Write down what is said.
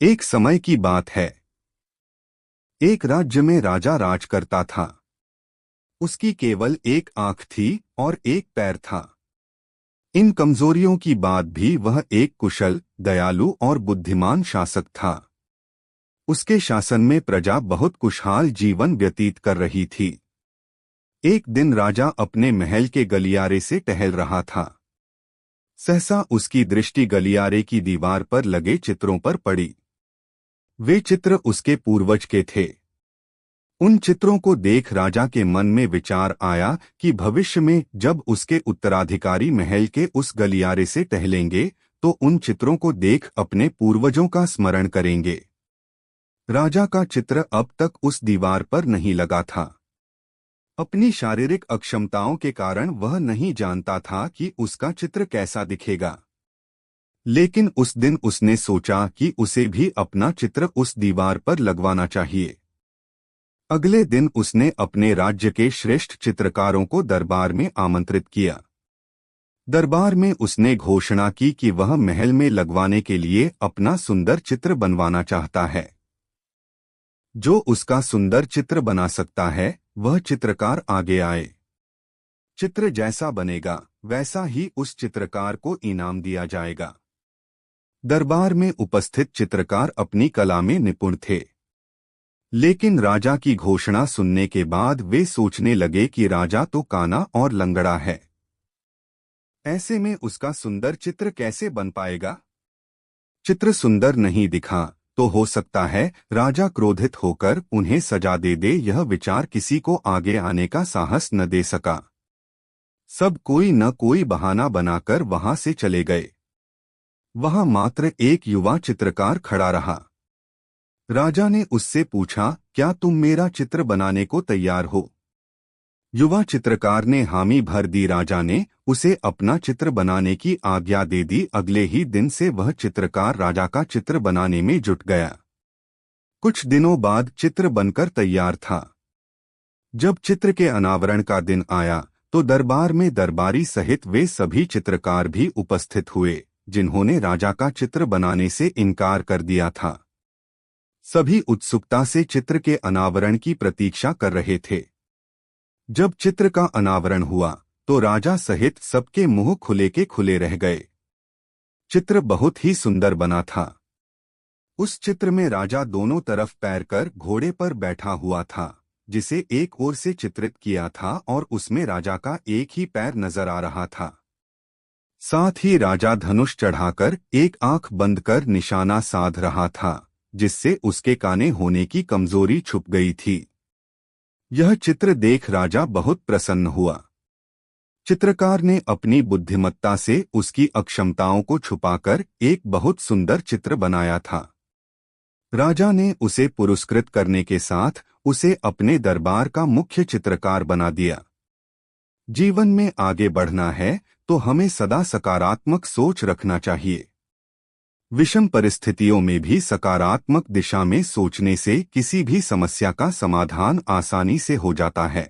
एक समय की बात है। एक राज्य में राजा राज करता था। उसकी केवल एक आंख थी और एक पैर था। इन कमजोरियों की बाद भी वह एक कुशल, दयालु और बुद्धिमान शासक था। उसके शासन में प्रजा बहुत खुशहाल जीवन व्यतीत कर रही थी। एक दिन राजा अपने महल के गलियारे से टहल रहा था। सहसा उसकी दृष्टि गलियारे की दीवार पर लगे चित्रों पर पड़ी। वे चित्र उसके पूर्वज के थे। उन चित्रों को देख राजा के मन में विचार आया कि भविष्य में जब उसके उत्तराधिकारी महल के उस गलियारे से टहलेंगे तो उन चित्रों को देख अपने पूर्वजों का स्मरण करेंगे। राजा का चित्र अब तक उस दीवार पर नहीं लगा था। अपनी शारीरिक अक्षमताओं के कारण वह नहीं जानता था कि उसका चित्र कैसा दिखेगा। लेकिन उस दिन उसने सोचा कि उसे भी अपना चित्र उस दीवार पर लगवाना चाहिए। अगले दिन उसने अपने राज्य के श्रेष्ठ चित्रकारों को दरबार में आमंत्रित किया। दरबार में उसने घोषणा की कि वह महल में लगवाने के लिए अपना सुंदर चित्र बनवाना चाहता है। जो उसका सुंदर चित्र बना सकता है वह चित्रकार आगे आए। चित्र जैसा बनेगा वैसा ही उस चित्रकार को इनाम दिया जाएगा। दरबार में उपस्थित चित्रकार अपनी कला में निपुण थे। लेकिन राजा की घोषणा सुनने के बाद वे सोचने लगे कि राजा तो काना और लंगड़ा है। ऐसे में उसका सुंदर चित्र कैसे बन पाएगा। चित्र सुंदर नहीं दिखा तो हो सकता है राजा क्रोधित होकर उन्हें सजा दे। यह विचार किसी को आगे आने का साहस न दे सका। सब कोई न कोई बहाना बनाकर वहां से चले गए। वहां मात्र एक युवा चित्रकार खड़ा रहा। राजा ने उससे पूछा, क्या तुम मेरा चित्र बनाने को तैयार हो? युवा चित्रकार ने हामी भर दी। राजा ने उसे अपना चित्र बनाने की आज्ञा दे दी। अगले ही दिन से वह चित्रकार राजा का चित्र बनाने में जुट गया। कुछ दिनों बाद चित्र बनकर तैयार था। जब चित्र के अनावरण का दिन आया तो दरबार में दरबारी सहित वे सभी चित्रकार भी उपस्थित हुए जिन्होंने राजा का चित्र बनाने से इनकार कर दिया था। सभी उत्सुकता से चित्र के अनावरण की प्रतीक्षा कर रहे थे। जब चित्र का अनावरण हुआ तो राजा सहित सबके मुंह खुले के खुले रह गए। चित्र बहुत ही सुंदर बना था। उस चित्र में राजा दोनों तरफ पैर कर घोड़े पर बैठा हुआ था, जिसे एक ओर से चित्रित किया था और उसमें राजा का एक ही पैर नजर आ रहा था। साथ ही राजा धनुष चढ़ाकर एक आंख बंद कर निशाना साध रहा था, जिससे उसके काने होने की कमजोरी छुप गई थी। यह चित्र देख राजा बहुत प्रसन्न हुआ। चित्रकार ने अपनी बुद्धिमत्ता से उसकी अक्षमताओं को छुपाकर एक बहुत सुंदर चित्र बनाया था। राजा ने उसे पुरस्कृत करने के साथ उसे अपने दरबार का मुख्य चित्रकार बना दिया। जीवन में आगे बढ़ना है तो हमें सदा सकारात्मक सोच रखना चाहिए। विषम परिस्थितियों में भी सकारात्मक दिशा में सोचने से किसी भी समस्या का समाधान आसानी से हो जाता है।